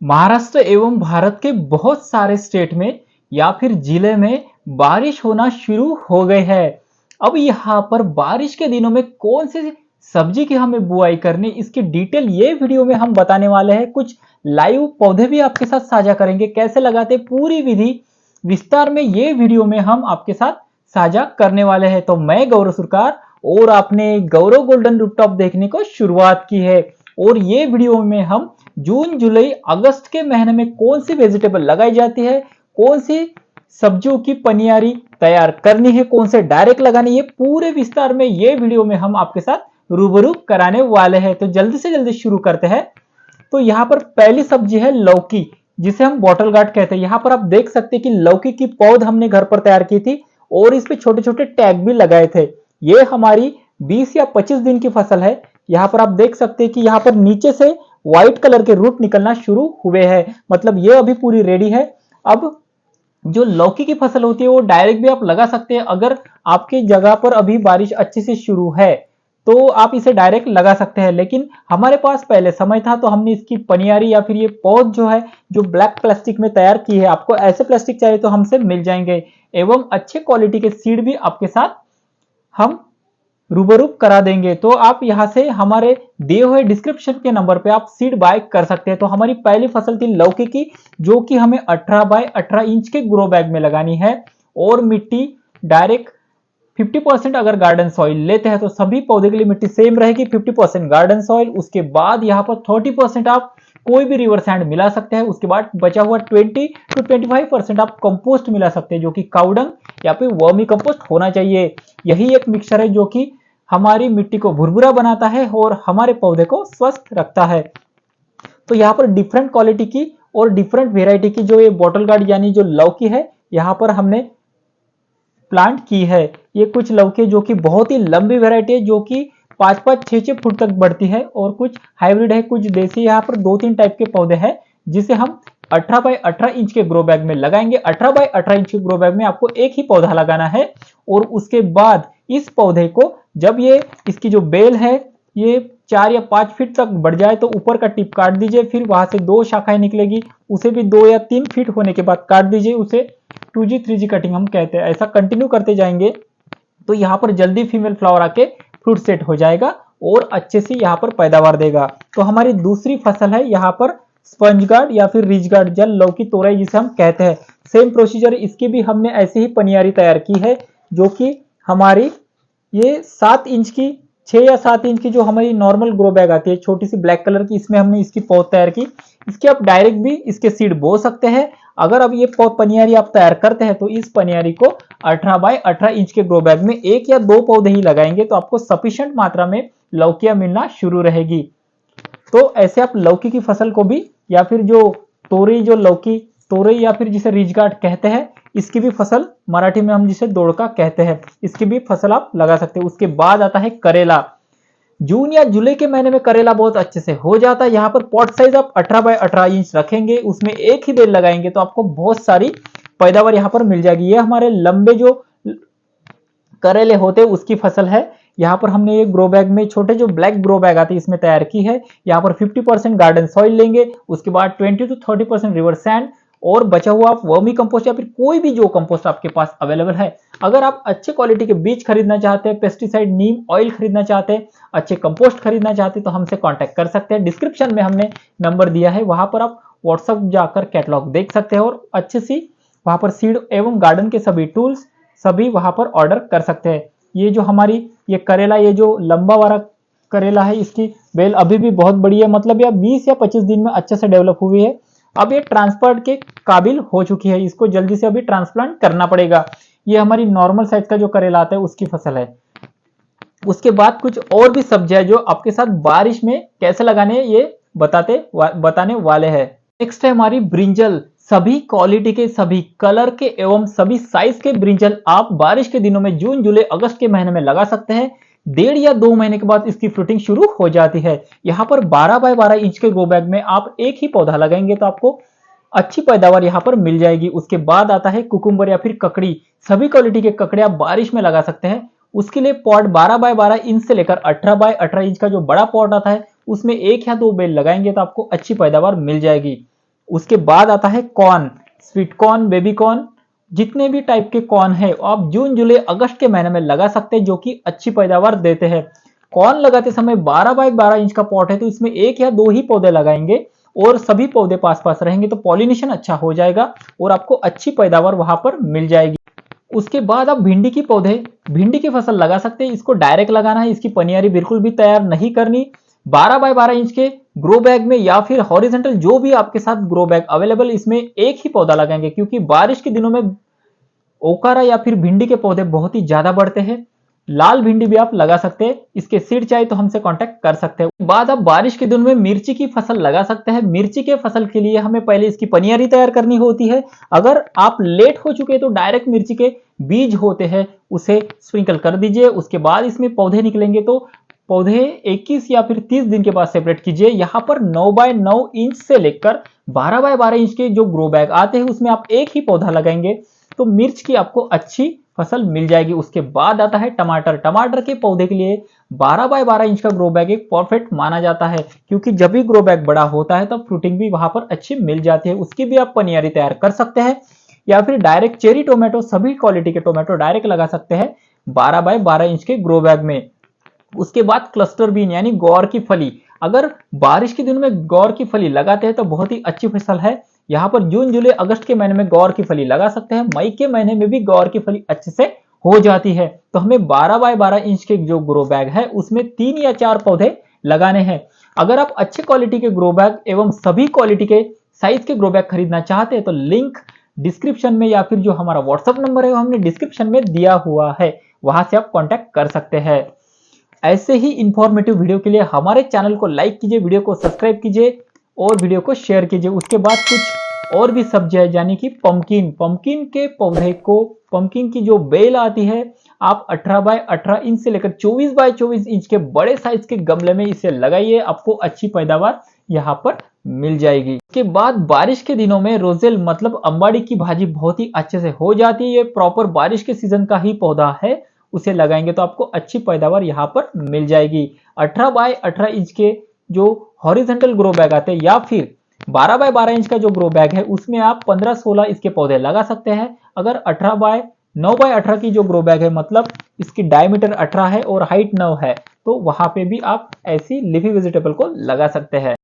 महाराष्ट्र एवं भारत के बहुत सारे स्टेट में या फिर जिले में बारिश होना शुरू हो गई है। अब यहाँ पर बारिश के दिनों में कौन सी सब्जी की हमें बुआई करनी, इसकी डिटेल ये वीडियो में हम बताने वाले हैं। कुछ लाइव पौधे भी आपके साथ साझा करेंगे, कैसे लगाते पूरी विधि विस्तार में ये वीडियो में हम आपके साथ साझा करने वाले हैं। तो मैं गौरव सुरकार और आपने गौरव गोल्डन रूफटॉप देखने को शुरुआत की है और ये वीडियो में हम जून जुलाई अगस्त के महीने में कौन सी वेजिटेबल लगाई जाती है, कौन सी सब्जियों की पनियारी तैयार करनी है, कौन से डायरेक्ट लगानी है, पूरे विस्तार में ये वीडियो में हम आपके साथ रूबरू कराने वाले हैं। तो जल्दी से जल्दी शुरू करते हैं। तो यहाँ पर पहली सब्जी है लौकी, जिसे हम बॉटल गार्ड कहते हैं। यहाँ पर आप देख सकते हैं कि लौकी की पौध हमने घर पर तैयार की थी और इस पे छोटे छोटे टैग भी लगाए थे। ये हमारी 20 या 25 दिन की फसल है। यहाँ पर आप देख सकते हैं कि यहाँ पर नीचे से व्हाइट कलर के रूट निकलना शुरू हुए हैं, मतलब ये अभी पूरी रेडी है। अब जो लौकी की फसल होती है वो डायरेक्ट भी आप लगा सकते हैं। अगर आपकी जगह पर अभी बारिश अच्छे से शुरू है तो आप इसे डायरेक्ट लगा सकते हैं, लेकिन हमारे पास पहले समय था तो हमने इसकी पनियारी या फिर ये पौध जो है जो ब्लैक प्लास्टिक में तैयार की है। आपको ऐसे प्लास्टिक चाहिए तो हमसे मिल जाएंगे एवं अच्छे क्वालिटी के सीड भी आपके साथ हम रूबरू करा देंगे। तो आप यहां से हमारे दिए हुए डिस्क्रिप्शन के नंबर पे आप सीड बाय कर सकते हैं। तो हमारी पहली फसल थी लौकी की, जो कि हमें 18 बाय 18 इंच के ग्रो बैग में लगानी है और मिट्टी डायरेक्ट 50% अगर गार्डन सॉइल लेते हैं तो सभी पौधे के लिए मिट्टी सेम रहेगी, 50% गार्डन सॉइल। उसके बाद यहाँ पर 30% आप कोई भी रिवर सैंड मिला सकते हैं। उसके बाद बचा हुआ 20 to 25% आप कंपोस्ट मिला सकते हैं, जो कि काउडंग या फिर वर्मी कंपोस्ट होना चाहिए। यही एक मिक्सचर है जो कि हमारी मिट्टी को भुरभुरा बनाता है और हमारे पौधे को स्वस्थ रखता है। तो यहाँ पर डिफरेंट क्वालिटी की और डिफरेंट वेराइटी की जो ये बॉटल गार्ड यानी जो लौकी है यहाँ पर हमने प्लांट की है। ये कुछ लौकी जो कि बहुत ही लंबी वेराइटी है, जो कि 5-5, 6-6 फुट तक बढ़ती है और कुछ हाइब्रिड है, कुछ देसी। यहाँ पर 2-3 टाइप के पौधे हैं जिसे हम 18 बाय 18 इंच के ग्रो बैग में लगाएंगे। 18 बाय 18 इंच के ग्रो बैग में आपको एक ही पौधा लगाना है और उसके बाद इस पौधे को जब ये इसकी जो बेल है ये 4 या 5 फीट तक बढ़ जाए तो ऊपर का टिप काट दीजिए। फिर वहां से 2 शाखाएं निकलेगी, उसे भी 2 या 3 फीट होने के बाद काट दीजिए। उसे 2G 3G कटिंग हम कहते हैं। ऐसा कंटिन्यू करते जाएंगे तो यहाँ पर जल्दी फीमेल फ्लावर आके फ्रूट सेट हो जाएगा और अच्छे से यहाँ पर पैदावार देगा। तो हमारी दूसरी फसल है यहाँ पर स्पंज गार्ड या फिर रिज गार्ड, जल लौकी तोरई जिसे हम कहते हैं। सेम प्रोसीजर, इसकी भी हमने ऐसे ही पनियारी तैयार की है, जो कि हमारी ये 7 इंच की 6 या 7 इंच की जो हमारी नॉर्मल ग्रो बैग आती है छोटी सी ब्लैक कलर की, इसमें हमने इसकी पौध तैयार की। इसके आप डायरेक्ट भी इसके सीड बो सकते हैं। अगर अब ये पौध पनियारी आप तैयार करते हैं तो इस पनियारी को 18 बाय 18 इंच के ग्रो बैग में 1 या 2 पौधे ही लगाएंगे तो आपको सफिशिएंट मात्रा में लौकियां मिलना शुरू रहेगी। तो ऐसे आप लौकी की फसल को भी या फिर जो तोरई, जो लौकी तोरई या फिर जिसे रिजगार्ड कहते हैं, इसकी भी फसल मराठी में हम जिसे दोड़का कहते हैं, इसकी भी फसल आप लगा सकते हैं। उसके बाद आता है करेला। जून या जुलाई के महीने में करेला बहुत अच्छे से हो जाता है। यहाँ पर पॉट साइज आप 18 बाय 18 इंच रखेंगे, उसमें एक ही बेल लगाएंगे तो आपको बहुत सारी पैदावार यहाँ पर मिल जाएगी। ये हमारे लंबे जो करेले होते हैं उसकी फसल है। यहाँ पर हमने ये ग्रो बैग में छोटे जो ब्लैक ग्रो बैग आते हैं इसमें तैयार की है। यहाँ पर 50% गार्डन सॉइल लेंगे, उसके बाद 20 to 30% रिवर सैंड और बचा हुआ आप वर्मी कंपोस्ट या फिर कोई भी जो कंपोस्ट आपके पास अवेलेबल है। अगर आप अच्छे क्वालिटी के बीज खरीदना चाहते हैं, पेस्टिसाइड नीम ऑयल खरीदना चाहते हैं, अच्छे कंपोस्ट खरीदना चाहते हैं तो हमसे कांटेक्ट कर सकते हैं। डिस्क्रिप्शन में हमने नंबर दिया है, वहां पर आप व्हाट्सएप जाकर कैटलॉग देख सकते हैं और अच्छे से वहां पर सीड एवं गार्डन के सभी टूल्स सभी वहां पर ऑर्डर कर सकते हैं। ये जो हमारी ये करेला, ये जो लंबा वाला करेला है, इसकी बेल अभी भी बहुत बड़ी है, मतलब यह 20 या 25 दिन में अच्छे से डेवलप हुई है। अब ये ट्रांसप्लांट के काबिल हो चुकी है, इसको जल्दी से अभी ट्रांसप्लांट करना पड़ेगा। ये हमारी नॉर्मल साइज का जो करेला आता है उसकी फसल है। उसके बाद कुछ और भी सब्जियां जो आपके साथ बारिश में कैसे लगाने हैं ये बताने वाले हैं। नेक्स्ट है हमारी ब्रिंजल। सभी क्वालिटी के, सभी कलर के एवं सभी साइज के ब्रिंजल आप बारिश के दिनों में जून जुलाई अगस्त के महीने में लगा सकते हैं। 1.5 या 2 महीने के बाद इसकी फ्रूटिंग शुरू हो जाती है। यहाँ पर 12 बाय 12 इंच के ग्रो बैग में आप एक ही पौधा लगाएंगे तो आपको अच्छी पैदावार यहाँ पर मिल जाएगी। उसके बाद आता है कुकुम्बर या फिर ककड़ी। सभी क्वालिटी के ककड़े आप बारिश में लगा सकते हैं। उसके लिए पॉट 12 बाय 12 इंच से लेकर 18 बाय 18 इंच का जो बड़ा पॉट आता है उसमें 1 या 2 बेल लगाएंगे तो आपको अच्छी पैदावार मिल जाएगी। उसके बाद आता है corn, sweet corn, baby corn, जितने भी टाइप के कॉर्न है आप जून जुलाई अगस्त के महीने में लगा सकते हैं, जो कि अच्छी पैदावार देते हैं। कॉर्न लगाते समय 12 बाय 12 इंच का पॉट है तो इसमें एक या दो ही पौधे लगाएंगे और सभी पौधे पास पास रहेंगे तो पॉलिनेशन अच्छा हो जाएगा और आपको अच्छी पैदावार वहां पर मिल जाएगी। उसके बाद आप भिंडी की फसल लगा सकते हैं। इसको डायरेक्ट लगाना है, इसकी पनियारी बिल्कुल भी तैयार नहीं करनी। 12 बाय 12 इंच के ग्रो बैग में या फिर हॉरिजेंटल जो भी आपके साथ ग्रो बैग अवेलेबल, इसमें एक ही पौधा लगाएंगे, क्योंकि बारिश के दिनों में ओकारा या फिर भिंडी के पौधे बहुत ही ज्यादा बढ़ते हैं। लाल भिंडी भी आप लगा सकते हैं, इसके सीड चाहिए तो हमसे कांटेक्ट कर सकते हैं। बाद आप बारिश के दिनों में मिर्ची की फसल लगा सकते हैं। मिर्ची के फसल के लिए हमें पहले इसकी पनियारी तैयार करनी होती है। अगर आप लेट हो चुके हैं तो डायरेक्ट मिर्ची के बीज होते हैं उसे स्प्रिंकल कर दीजिए। उसके बाद इसमें पौधे निकलेंगे तो पौधे 21 या फिर 30 दिन के बाद सेपरेट कीजिए। यहाँ पर 9 बाय 9 इंच से लेकर 12 बाय 12 इंच के जो ग्रो बैग आते हैं उसमें आप एक ही पौधा लगाएंगे तो मिर्च की आपको अच्छी फसल मिल जाएगी। उसके बाद आता है टमाटर। टमाटर के पौधे के लिए 12 बाय 12 इंच का ग्रो बैग एक परफेक्ट माना जाता है, क्योंकि जब भी ग्रो बैग बड़ा होता है तब फ्रूटिंग भी वहां पर अच्छी मिल जाती है। उसकी भी आप पनियारी तैयार कर सकते हैं या फिर डायरेक्ट चेरी टोमेटो, सभी क्वालिटी के टोमेटो डायरेक्ट लगा सकते हैं 12 बाय 12 इंच के ग्रो बैग में। उसके बाद क्लस्टर बीन यानी गौर की फली। अगर बारिश के दिनों में गौर की फली लगाते हैं तो बहुत ही अच्छी फसल है। यहाँ पर जून जुलाई अगस्त के महीने में गौर की फली लगा सकते हैं। मई के महीने में भी गौर की फली अच्छे से हो जाती है। तो हमें 12 बाय 12 इंच के जो ग्रो बैग है उसमें 3 या 4 पौधे लगाने हैं। अगर आप अच्छे क्वालिटी के ग्रो बैग एवं सभी क्वालिटी के साइज के ग्रो बैग खरीदना चाहते हैं तो लिंक डिस्क्रिप्शन में या फिर जो हमारा व्हाट्सएप नंबर है वो हमने डिस्क्रिप्शन में दिया हुआ है, वहां से आप कॉन्टेक्ट कर सकते हैं। ऐसे ही इंफॉर्मेटिव वीडियो के लिए हमारे चैनल को लाइक कीजिए, वीडियो को सब्सक्राइब कीजिए और वीडियो को शेयर कीजिए। उसके बाद कुछ और भी सब्जियां यानी कि पंपकिन के पौधे को, पंपकिन की जो बेल आती है, आप 18 बाय 18 इंच से लेकर 24 बाय 24 इंच के बड़े साइज के गमले में इसे लगाइए, आपको अच्छी पैदावार यहाँ पर मिल जाएगी। इसके बाद बारिश के दिनों में रोजेल मतलब अंबाड़ी की भाजी बहुत ही अच्छे से हो जाती है। ये प्रॉपर बारिश के सीजन का ही पौधा है, उसे लगाएंगे तो आपको अच्छी पैदावार यहाँ पर मिल जाएगी। 18 बाय 18 इंच के जो हॉरिजॉन्टल ग्रो बैग आते हैं या फिर 12 बाय 12 इंच का जो ग्रो बैग है उसमें आप 15-16 इसके पौधे लगा सकते हैं। अगर 18 बाय 9 बाय 18 की जो ग्रो बैग है, मतलब इसकी डायमीटर 18 है और हाइट 9 है, तो वहां पे भी आप ऐसी लिफी वेजिटेबल को लगा सकते हैं।